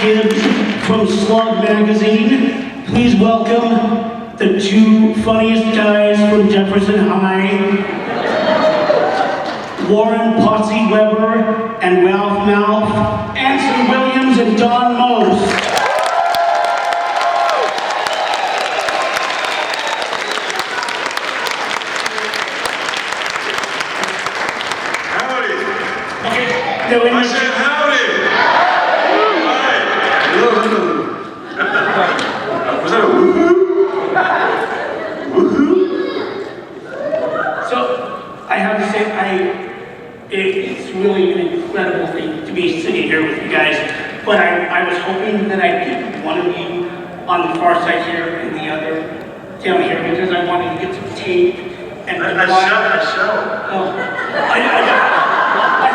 Gibbs from Slug Magazine. Please welcome the two funniest guys from Jefferson High, Warren Potsy Weber and Ralph Malph, Anson Williams and Don Mose. I said howdy! Hi! Hello. Was that a woohoo? Woohoo? So, I have to say, it's really an incredible thing to be sitting here with you guys, but I was hoping that I'd get one of you on the far side here and the other down here, because I wanted to get some tape and I shall. Oh, I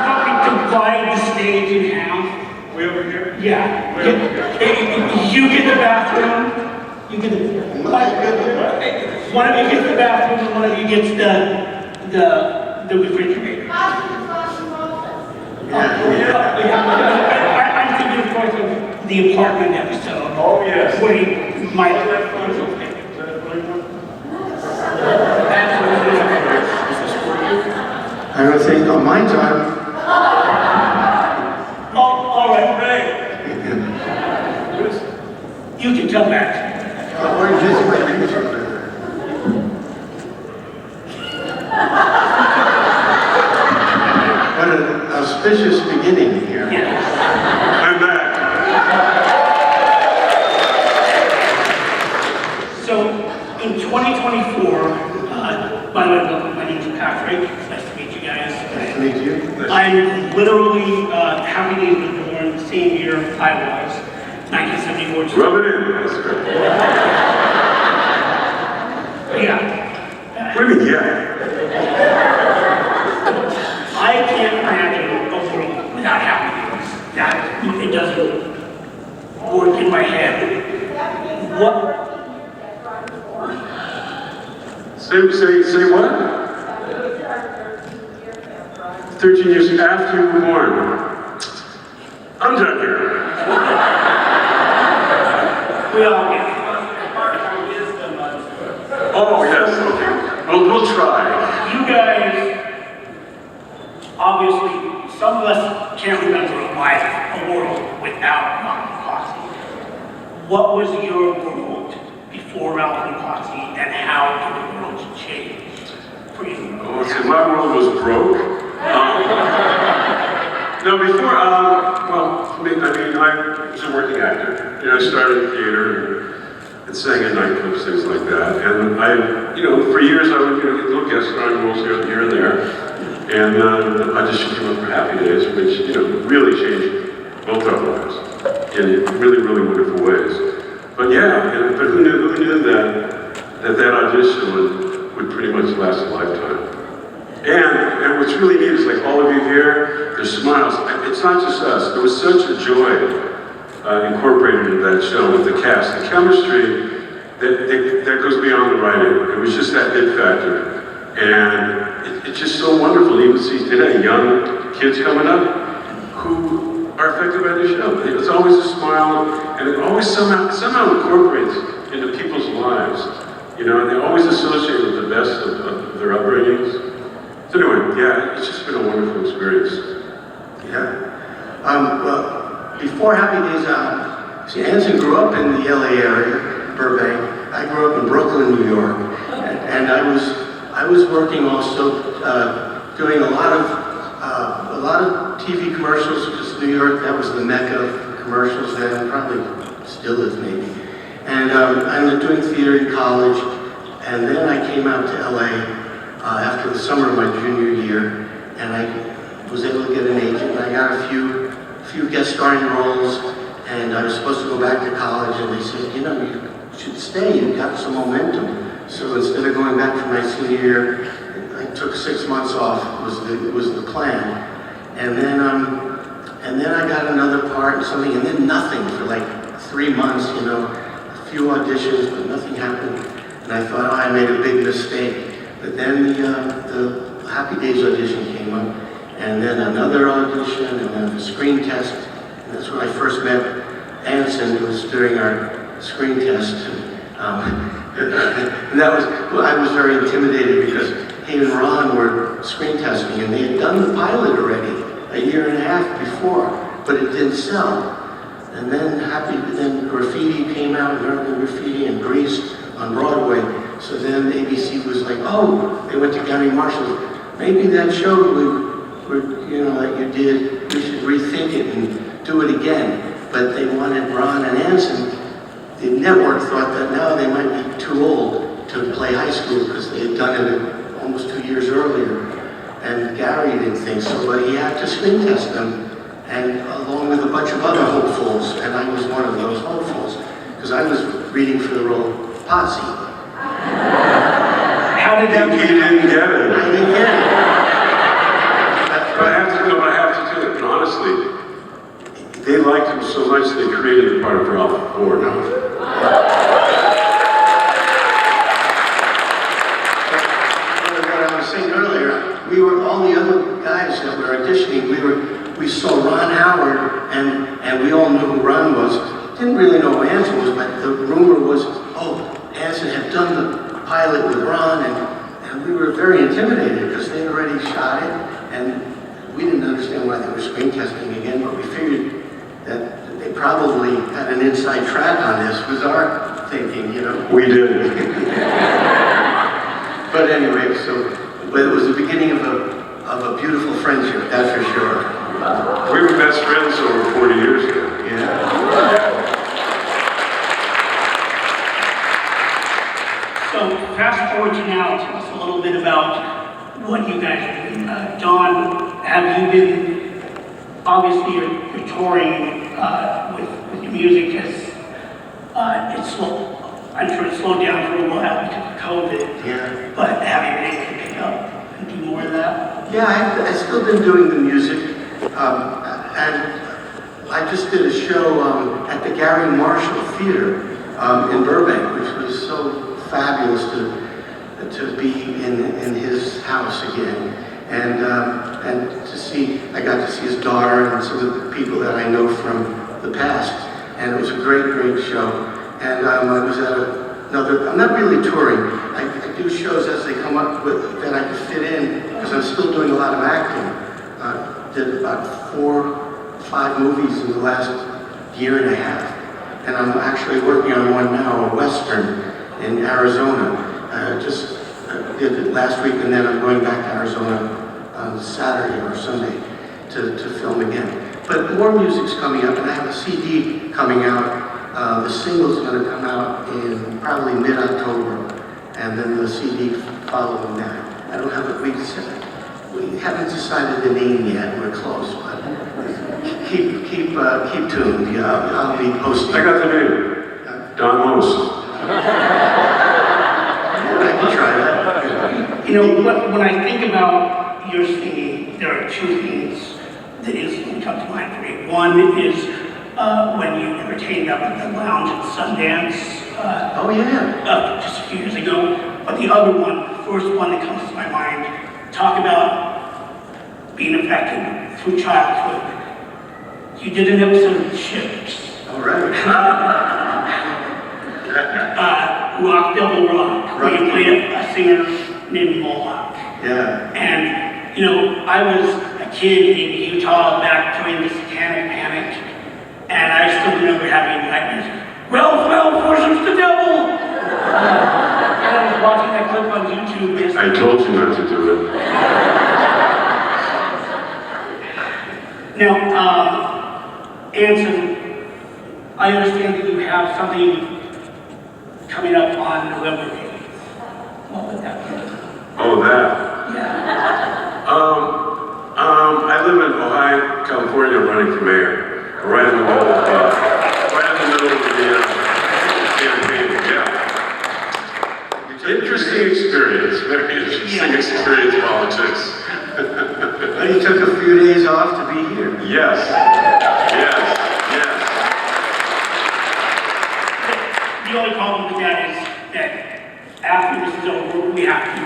thought we'd divide the stage in half. Way over here? Yeah. Way over here. You get the bathroom. You get the. One of you gets the bathroom, and one of you gets the refrigerator. I'm thinking, of course, of the apartment episode. Oh yes. Where he might. I don't think on my time. Oh, all right. You can come back. What an auspicious beginning here. Yeah. I'm back. So, in 2024, by the way, welcome, my name is Patrick. It's nice to meet you guys. Nice to meet you. I'm literally Happy Days was born the same year I was, 1974. Rub it in. That's great. Yeah. What do you mean, yeah? I can't imagine a world without Happy Days. That, it doesn't work in my head. What? Say what? 13 years after you were born. I'm done here. We all get it. Oh, yes, okay. We'll try. You guys, obviously, some of us can't remember a world without Ralph and Potsy. What was your world before Ralph and Potsy, and how did the world change for you? Oh, see, my world was broke. No, before, I was a working actor. You know, I started in theater and sang in nightclubs, things like that. And for years I would get little guest starring roles here and there. And the audition came up for Happy Days, which, really changed both our lives in really, really wonderful ways. But yeah, but who knew that audition would pretty much last a lifetime. And what's really neat is, like, all of you here, there's smiles. It's not just us. There was such a joy incorporated into that show with the cast. The chemistry that goes beyond the writing. It was just that it factor. And it's just so wonderful to even see today young kids coming up who are affected by the show. It's always a smile, and it always somehow incorporates into people's lives. And they always associate with the best of their upbringings. So anyway, yeah, it's just been a wonderful experience. Yeah. Well, before Happy Days, Anson grew up in the LA area, Burbank. I grew up in Brooklyn, New York, and I was working also doing a lot of TV commercials, because New York, that was the mecca of commercials then, probably still is maybe. And I was doing theater in college, and then I came out to LA after the summer of my junior year, and I was able to get an agent, and I got a few guest starring roles, and I was supposed to go back to college, and they said, you should stay, you've got some momentum. So instead of going back for my senior year, I took 6 months off, was the plan. And then I got another part and something, and then nothing for like 3 months, a few auditions, but nothing happened. And I thought, I made a big mistake. But then the Happy Days audition came up, and then another audition, and then the screen test. And that's when I first met Anson was during our screen test. And that was, well, I was very intimidated because he and Ron were screen testing and they had done the pilot already a year and a half before, but it didn't sell. And then Graffiti came out, American Graffiti and Grease on Broadway. So then ABC was like, oh, they went to Gary Marshall. Maybe that show that you did, we should rethink it and do it again. But they wanted Ron and Anson. The network thought that now they might be too old to play high school because they had done it almost 2 years earlier. And Gary didn't think so, but he had to screen test them, and along with a bunch of other hopefuls, and I was one of those hopefuls, because I was reading for the role of Potsy. How did that? You didn't get it. I didn't get it. But I have to do it, and honestly, they liked him so much they created the part for Alpha 4 now. What I was saying earlier, we were all the other guys that were auditioning. We saw Ron Howard, and we all knew who Ron was. Didn't really know who Anson was, but the rumor was, oh, Anson had done the pilot with Ron, and we were very intimidated because they had already shot it, and we didn't understand why they were screen testing again, but we figured that they probably had an inside track on this, was our thinking, you know. We did. But anyway, but it was the beginning of a beautiful friendship, that's for sure. We were best friends over 40 years ago. Yeah. So fast forward to now, tell us a little bit about what you guys are doing. Don, have you been, obviously you're touring with your music as it's slow. I'm sure it slowed down for a while because of COVID. Yeah. But have you been able to pick up and do more of that? Yeah, I've still been doing the music, and I just did a show at the Gary Marshall Theater in Burbank, which was so fabulous to be in his house again, and to see, I got to see his daughter and some of the people that I know from the past, and it was a great show. And I was at another, I'm not really touring, I do shows as they come up with that I can fit in, because I'm still doing a lot of acting. Did about 4 or 5 movies in the last year and a half. And I'm actually working on one now, a Western in Arizona. Just did it last week, and then I'm going back to Arizona on Saturday or Sunday to film again. But more music's coming up, and I have a CD coming out. The single's going to come out in probably mid-October, and then the CD following that. I don't have it. We haven't decided the name yet. We're close, but keep tuned. Yeah, I'll be posting. I got the name. Don Most. I can try that. You know, when I think about your singing, there are 2 things that instantly come to mind for me. One is when you entertained up at the lounge at Sundance Oh yeah. just a few years ago. But the other one, the first one that comes to my mind, talk about being affected through childhood. You did an episode of Chips. All right. Rock Devil Rock, where you played a singer named Mohawk. Yeah. And, you know, I was a kid in Utah back during the Satanic Panic, and I still remember having nightmares. Well, worships the devil! And I was watching that clip on YouTube yesterday. I told you not to do it. Now, Anson, I understand that you have something coming up on November 8th. What would that be? Oh, that. Yeah. I live in Ohio, California, running for mayor. Right in the middle of the campaign, yeah. Interesting experience, very interesting experience, politics. But he took a few days off to be here. Yes. The only problem with that is that after this is over, we have to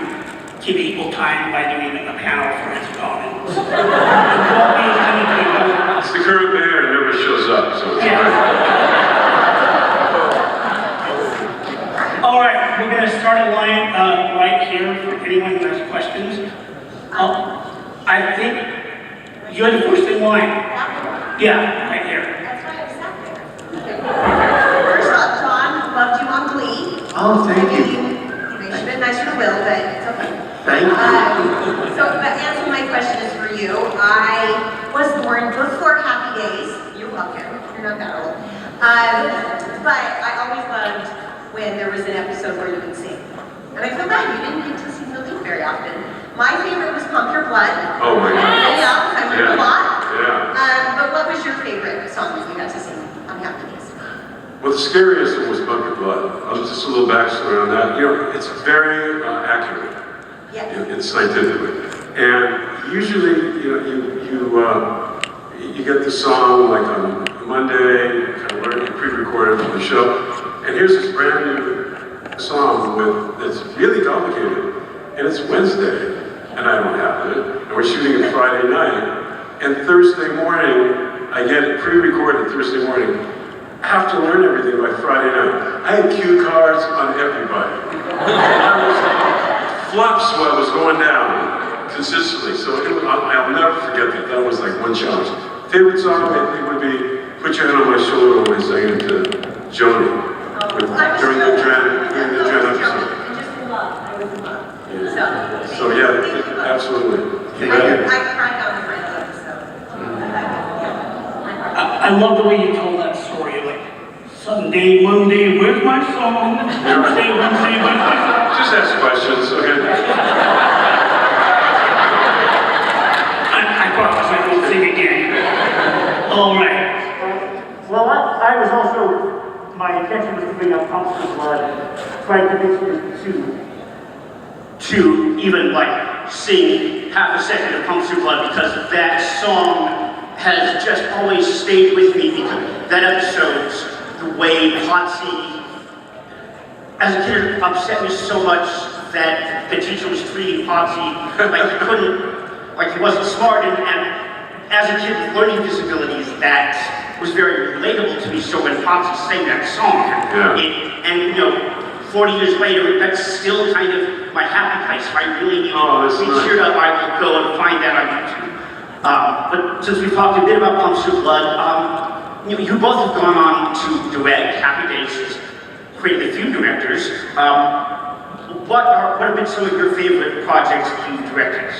give equal time by doing a panel for his opponents. It's the current mayor never shows up, so it's Yeah. fine. You're the first in line. That Yeah, right here. one? That's why I sat there. First up, John, loved you on Glee. Oh, thank I you. mean, you should have been nicer to Will, but it's okay. Thank you. So, but answer my question is for you. I was born before Happy Days. You're welcome. You're not that old. But I always loved when there was an episode where you could sing. And I feel bad you didn't get to see the lead very often. My favorite was Pump Your Blood. Oh my God. Yeah, I learned a lot. Yeah. But what was your favorite song that you got to sing on Happy Days? Well, the scariest one was Pump Your Blood. Just a little backstory on that. You know, it's very accurate. Yes. It's scientifically. And usually, you know, you get the song like on Monday, kind of learn it pre-recorded for the show. And here's this brand new song that's really complicated. And it's Wednesday, and I don't have it. And we're shooting it Friday night. And Thursday morning, I get it pre-recorded Thursday morning. I have to learn everything by Friday night. I had cue cards on everybody. I was flop sweat was going down consistently. So I'll never forget that. That was like one challenge. Favorite song I think would be Put Your Hand on My Shoulder when I sang it to Joni during the Dren episode. And just in love. I was in love. Yeah. So, So yeah, absolutely. You Thank bet. you. I cried on the Friends episode. I love the way you told that story. Like, Sunday, Monday, where's my song? Tuesday, Wednesday, where's my song? Just ask questions, okay? I promise I won't sing again. All right. Well, I was also, my intention was to bring up Pumps of Blood, try to convince you to even like sing half a second of Pumps of Blood because that song has just always stayed with me because that episode, the way Potsy, as a kid, it upset me so much that the teacher was treating Potsy like he couldn't, like he wasn't smart, and as a kid with learning disabilities, that was very relatable to me. So when Potsy sang that song, and you know, 40 years later, that's still kind of my happy place. If I really need to be cheered up, I will go and find that on YouTube. But since we've talked a bit about Pumps of Blood, you both have gone on to direct. Happy Days has created a few directors. What have been some of your favorite projects that you've directed?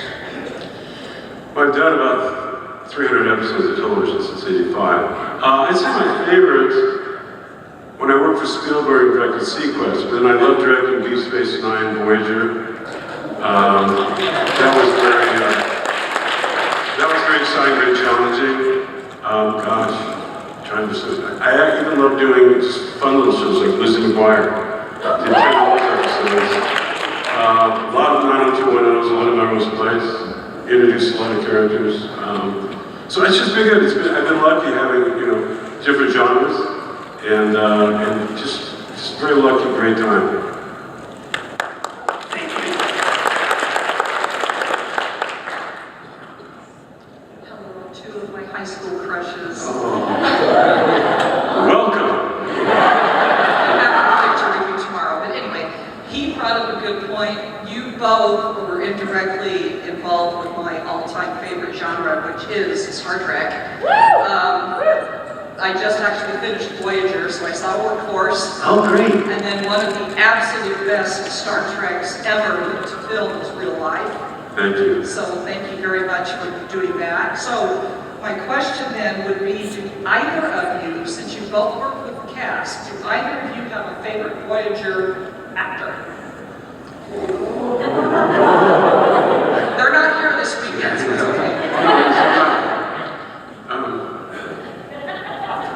Well, I've done about 300 episodes of television since '85. I'd say my favorite, when I worked for Spielberg and directed Sequest, but then I loved directing Deep Space Nine, Voyager. That was very exciting, very challenging. I even love doing just fun little shows like Lizzie McGuire. Did 10 of those episodes. A lot of 90210s, a lot of Melrose Place. Introduced a lot of characters. So it's just been good. I've been lucky having, different genres, and just very lucky, great time. Thank you. Hello, two of my high school crushes. Welcome. I have a picture with you tomorrow, but anyway, he brought up a good point. You both were indirectly involved with my all-time favorite genre, which is Star Trek. I just actually finished Voyager, so I saw Workforce. Oh, great. And then one of the absolute best Star Treks ever to film is Real Life. Thank you. So thank you very much for doing that. So my question then would be, do either of you, since you both work with the cast, do either of you have a favorite Voyager actor? They're not here this weekend, so it's okay.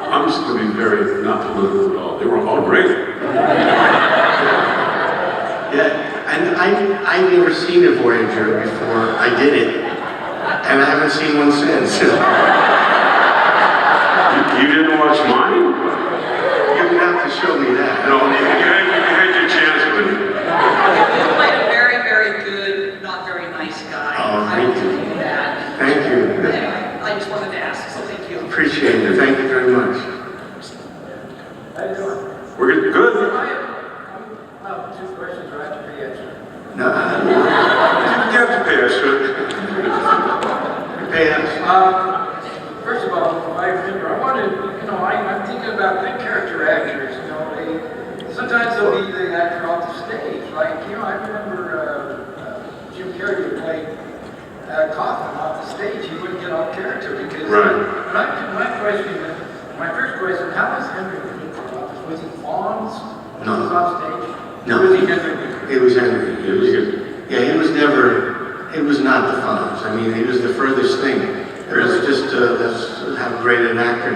I'm just going to be very not political at all. They were all great. Yeah, and I've never seen a Voyager before I did it, and I haven't seen one since. You didn't watch mine? You're gonna have to show me that. No, you had your chance with it. You played a very, very good, not very nice guy. Oh, I thank will you. give you that. Thank you. Anyway, I just wanted to ask, so thank you. Appreciate it. Thank you very much. We're good? Good. Two questions, right? Pretty extra. No, You have to pay extra. pay Yes. First of all, I remember, I'm thinking about good character actors, sometimes they'll be the actor off the stage. Like, I remember Jim Carrey would play Kaufman off the stage. He wouldn't get off character because... Right. My first question, how was Henry when he came off? Was he Fonz when he was off stage? No. Or was he Henry? It was Henry. It was good. Yeah, he was not the Fonz. I mean, he was the furthest thing. It was just, that's how great an actor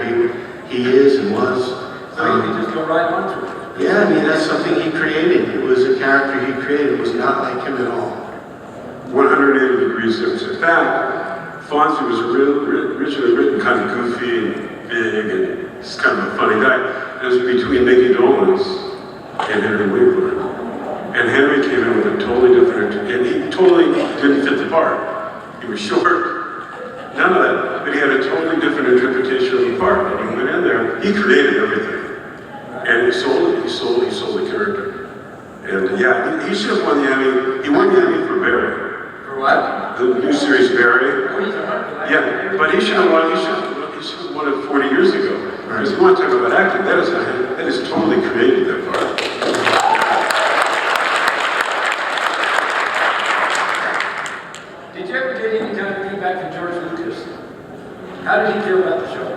he is and was. So you could just go right on to it. Yeah, I mean, that's something he created. It was a character he created. It was not like him at all. 180 degrees difference. In fact, Fonzie was originally written kind of goofy and big and just kind of a funny guy. It was between Mickey Dolenz and Henry Winkler. And Henry came in with a totally different, and he totally didn't fit the part. He was short, none of that, but he had a totally different interpretation of the part. And he went in there, he created everything. And he sold it, he sold the character. And yeah, he should have won the Emmy. He won the Emmy for Barry. For what? The new series Barry. Oh, he's a wonderful actor. Yeah, but he should have won it 40 years ago. Because you want to talk about acting, that is totally created that part. Did you ever get any kind of feedback from George Lucas? How did he feel about the show?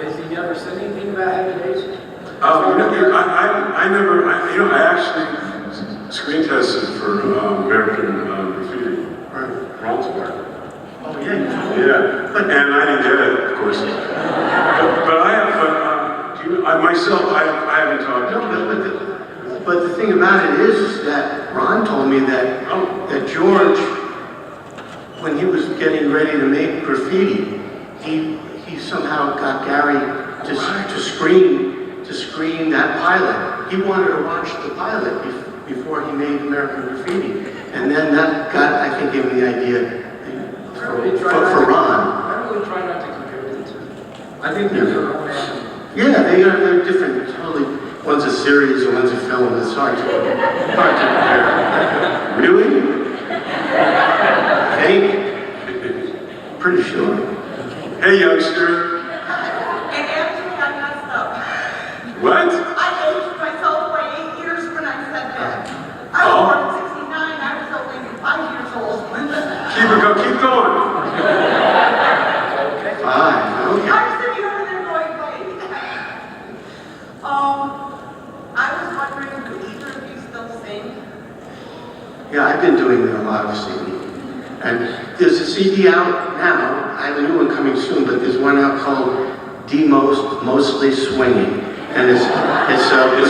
Has he ever said anything about Happy Days? I actually screen tested for American Graffiti. Ron's part. Oh, yeah. Yeah, and I didn't get it, of course. But I haven't talked to No, but the thing about it is that Ron told me that George, when he was getting ready to make Graffiti, he somehow got Gary to screen that pilot. He wanted to watch the pilot before he made American Graffiti, and then that I think, gave him the idea for Ron. I really try not to compare the two. I think they're their own animal. Yeah, they're different. Totally, one's a series and one's a film. It's hard to compare. Really? I think. Pretty sure. Hey, youngster. And actually, I messed up. What? I aged myself by 8 years when I said that. I was born in 69, I was only 5 years old. Keep going. Fine. Okay. I'm sitting over there going, wait. I was wondering, do either of you still sing? Yeah, I've been doing a lot of singing. And there's a CD out now. I have a new one coming soon, but there's one out called Mostly Swinging. And it's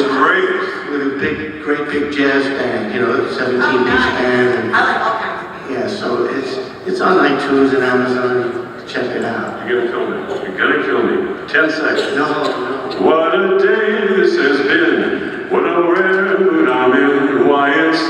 great. with a great big jazz band, 17-piece band. And, I like all kinds of music. yeah, so it's on iTunes and Amazon. Check it out. You're gonna kill me. 10 seconds. No. What a day this has been. What a road I'm in. Why, it's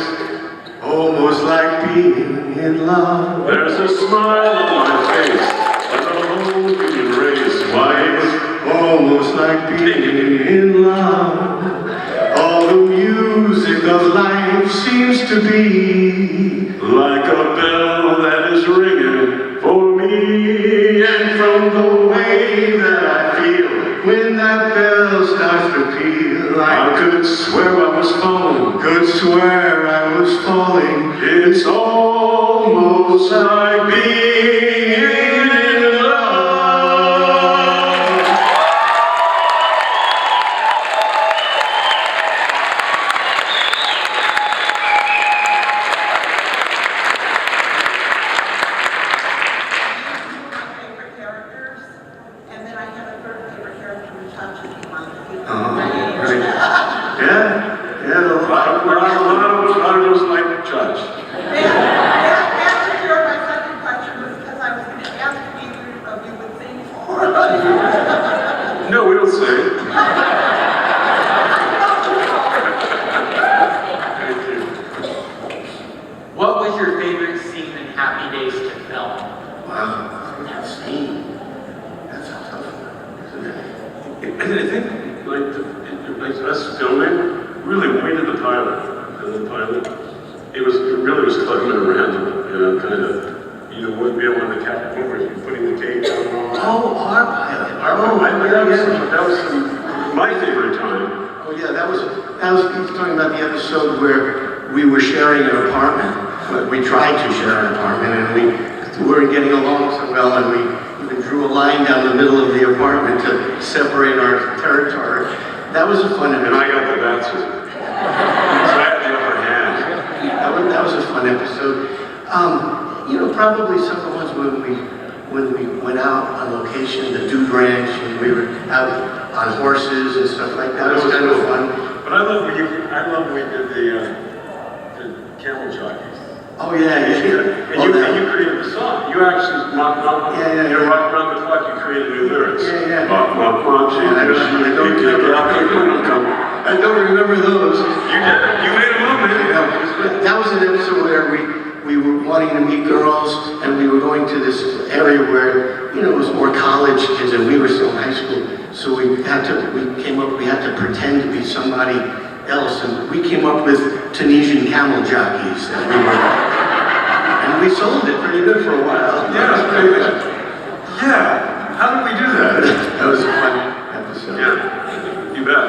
Almost like being in love. there's a smile on my face. Like a whole human race. Why, it's Almost like being in love. All the music of life seems to be like a bell that is ringing for me. and from the way that I feel when that bell starts to peal. I could swear I was falling. Could swear I was falling. It's almost like being in love. My favorite characters, and then I have a third favorite character who touches me on the field. Right. Yeah. A lot of those like Judge. That's my second question was because I was going to ask if either of you would sing for us. No, we don't say it. Thank you. What was your favorite scene in Happy Days to film? Wow. That scene. That's a tough one, isn't it? And I think, like us filming, really weighted the pilot. And the pilot, it really was cutting at random, kind of, wouldn't be able to cap over it, putting that was my favorite time. Oh yeah, that was he's talking about the episode where we were sharing an apartment. We tried to share an apartment, and we weren't getting along so well, and we even drew a line down the middle of the apartment to separate our territory. That was a fun And episode. I got the baptism. So I had the upper hand. That was a fun episode. Probably some of the ones when we went out on location, the Dude Ranch, and we were out on horses and stuff like that. It was kind of fun. But I love when you did the camel jockeys. Oh yeah. And you created the song. You actually, rock around the clock, you created new lyrics. Yeah. I I don't remember those. You did. You made them up, man. That was an episode where we were wanting to meet girls, and we were going to this area where, it was more college kids, and we were still in high school. So we had to pretend to be somebody else, and we came up with Tunisian camel jockeys. And we sold it pretty good for a while. Yeah. How did we do that? That was a fun episode. Yeah. You bet.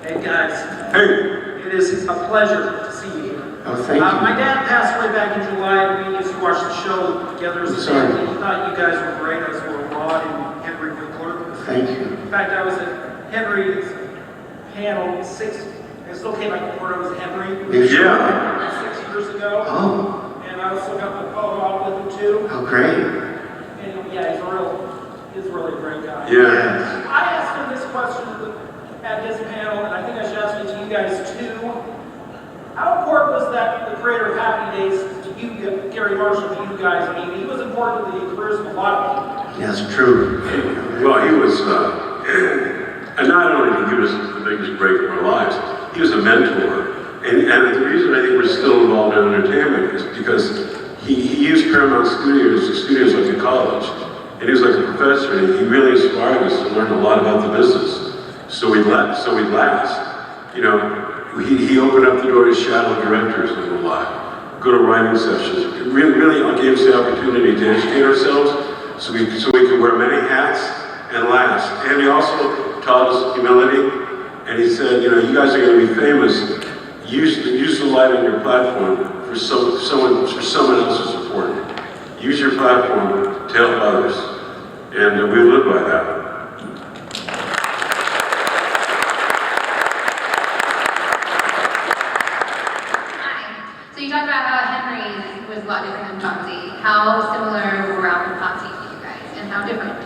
Hey guys, Hey. it is a pleasure to see you here. Oh, thank you. My dad passed away back in July, and we used to watch the show together as a Sorry. family. He thought you guys were great, as were Rod and Henry Winkler. Thank you. In fact, I was at Henry's panel I still came out the word, I was Henry. Yeah. 6 years ago. Oh, And I also got the photo op with him too. how great. And yeah, he's really a great guy. Yeah. I asked him this question at his panel, and I think I should ask it to you guys too. How important was that, the creator of Happy Days, to you, Gary Marshall, to you guys? I mean, he was important to the careers of a lot of people. That's true. Well, he was, and not only did he give us the biggest break of our lives, he was a mentor. And the reason I think we're still involved in entertainment is because he used Paramount Studios like a college. And he was like a professor, and he really inspired us to learn a lot about the business. So we'd last. He opened up the door to shadow directors a little lot, go to writing sessions. It really gave us the opportunity to educate ourselves so we could wear many hats and last. And he also taught us humility. And he said, you guys are going to be famous. Use the light on your platform for someone else's support. Use your platform to help others. And we live by that. So you talked about how Henry was a lot different than Potsy. How similar were Ralph and Potsy to you guys, and how different?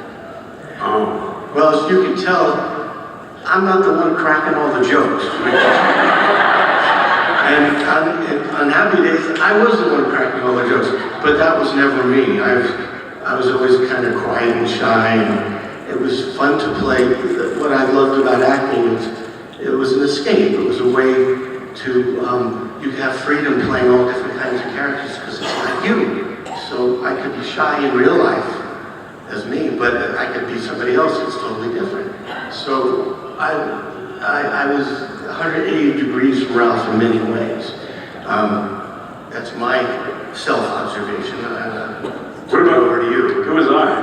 Well, as you can tell, I'm not the one cracking all the jokes. And on Happy Days, I was the one cracking all the jokes, but that was never me. I was always kind of quiet and shy, and it was fun to play. What I loved about acting is it was an escape. It was a way to, you have freedom playing all different kinds of characters because it's not you. So I could be shy in real life as me, but I could be somebody else that's totally different. So I was 180 degrees from Ralph in many ways. That's my self-observation. What about over to you? Who was I?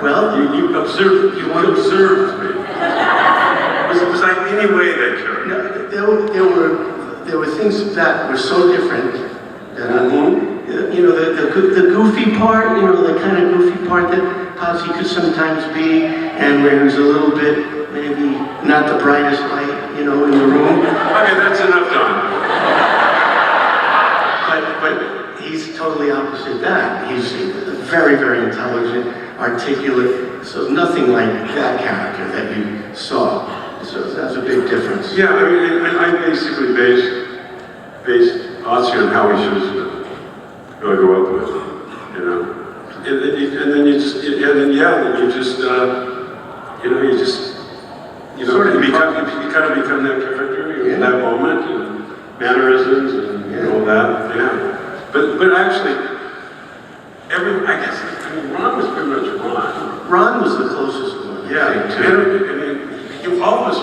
Well, You observed. You observed me. Was I any way that character? no, there were things that were so different that the goofy part, the kind of goofy part that Potsy could sometimes be, and where he was a little bit maybe not the brightest light, in the room. Okay, that's enough time. But he's totally opposite that. He's very, very intelligent, articulate, so nothing like that character that you saw. So that's a big difference. Yeah, I basically based Potsy on how he should grow up with, and then you just you kind of become that character in that moment and mannerisms and all that. Yeah, but actually, Ron was pretty much Ron. Ron was the closest one. All of us,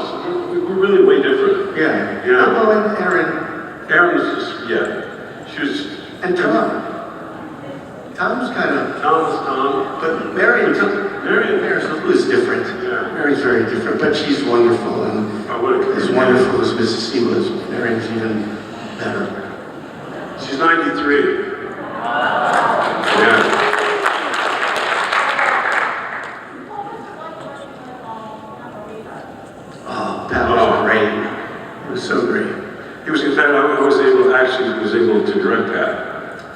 we were really way different. Yeah. Yeah. Well, and Erin. Erin was just, she was. And Tom. Tom's kind of, Tom was Tom. but Marion was different. Yeah. Marion's very different, but she's wonderful, and Oh, what a as wonderful as Mrs. C was, Marion's even better. She's 93. Yeah. Oh, that was great. It was so great. He was, in fact, I was able to direct Pat.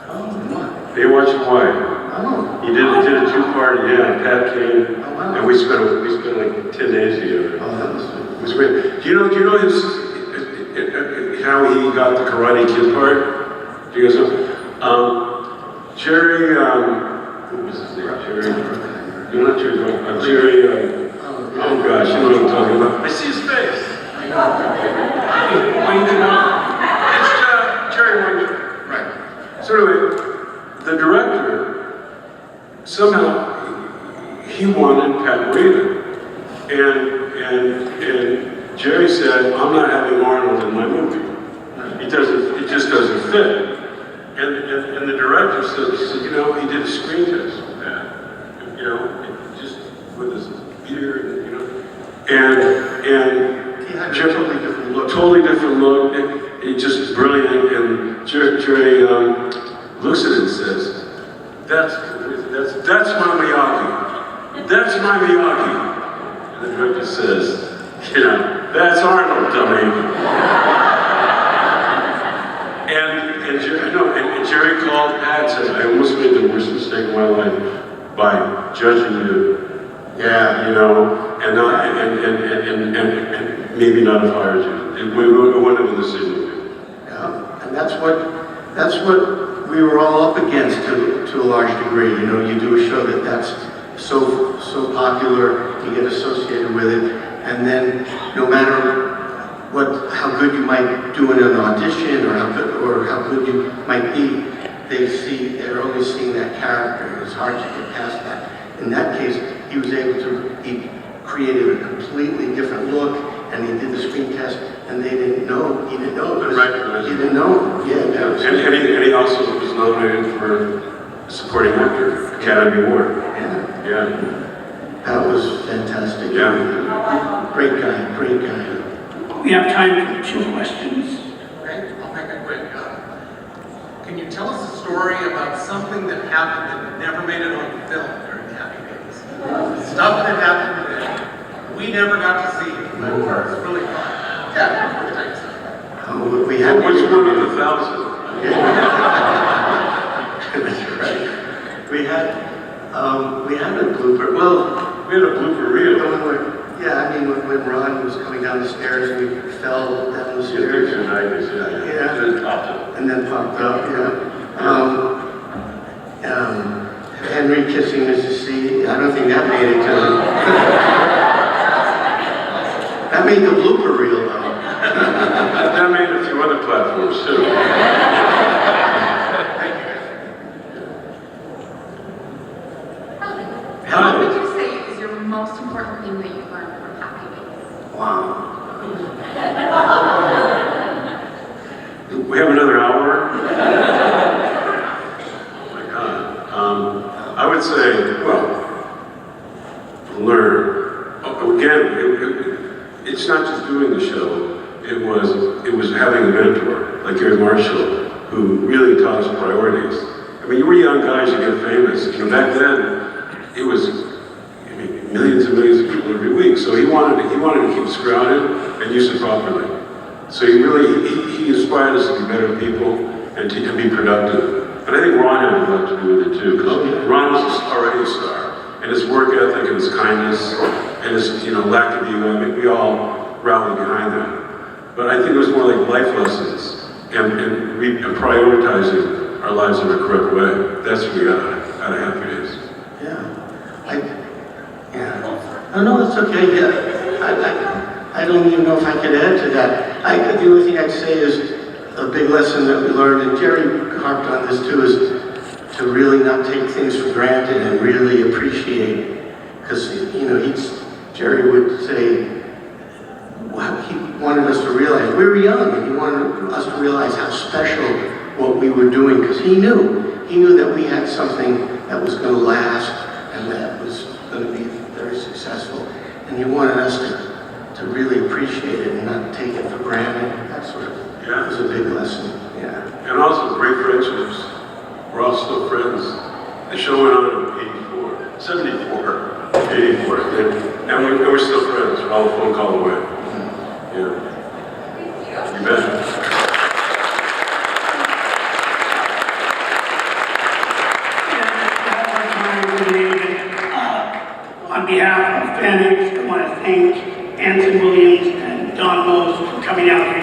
Oh, what? They watched Hawaii. Oh, He did a two-part, yeah, Pat came, Oh, wow. and we spent like 10 days together. oh, that was, It was great. Do you know how he got the Karate Kid part? Do you guys know? Jerry, what was his name? Jerry, no, not Jerry, Jerry, oh gosh, you know what I'm talking about. I see his face. It's Jerry Wayne. Right. So anyway, the director, somehow, he wanted Pat Morita. And Jerry said, I'm not having Arnold in my movie. It just doesn't fit. And the director said, you know, he did a screen test with that. You know, just with his beard, you know. And he had a totally different look. totally different look. It's just brilliant. And Jerry looks at it and says, that's my Miyagi. That's my Miyagi. And the director says, you know, that's Arnold, dummy. And Jerry called Pat and said, I almost made the worst mistake of my life by judging you. Yeah, you know, and maybe not have hired you. We wouldn't have been the same movie. Yeah, and that's what we were all up against to a large degree. You know, you do a show that's so popular, you get associated with it, and then no matter how good you might do in an audition or how good you might be, they're only seeing that character. It's hard to get past that. In that case, he created a completely different look, and he did the screen test, and he didn't know. He didn't know. Yeah. And he also was nominated for supporting actor, Academy Award. Yeah. That was fantastic. Yeah. Great guy. We have time for 2 questions. Okay, I'll make it quick. Can you tell us a story about something that happened that never made it on film during the Happy Days? Stuff that happened that we never got to see, but it was really fun. Yeah, thanks. We had Which one of the 1,000? That's right. We had a blooper. Well, We had a blooper reel. yeah, I mean, when Ron was coming down the stairs and we fell down the stairs. Yeah. And then popped up, Henry kissing Mrs. C. I don't think that made it to That made the blooper reel, though. That made a few other platforms, too. What would you say is your most important thing that you learned from Happy Days? Wow. We have another hour? Oh my God. I would say, learn. Again, it's not just doing the show. It was having a mentor like Gary Marshall, who really taught us priorities. I mean, you were young guys, you get famous. You know, back then, it was millions and millions of people every week. So he wanted to keep us grounded and use it properly. So he inspired us to be better people and to be productive. And I think Ron had a lot to do with it too, because Ron was already a star. And his work ethic and his kindness and his lack of ego, I mean, we all rallied behind that. But I think it was more like life lessons and prioritizing our lives in a correct way. That's what we got out of Happy Days. Oh, no, that's okay. Yeah. I don't even know if I could add to that. The only thing I'd say is a big lesson that we learned, and Jerry harped on this too, is to really not take things for granted and really appreciate. Because, Jerry would say, wow, he wanted us to realize, we were young, and he wanted us to realize how special what we were doing, because he knew he knew that we had something that was going to last and that was going to be very successful. And he wanted us to really appreciate it and not take it for granted. That sort of was a big lesson. Yeah. And also great friendships. We're all still friends. The show went on in 84, 74, 84, I think. And we're still friends. We're all a phone call away. Yeah. You bet. On behalf of FanX, I want to thank Anson Williams and Don Mose for coming out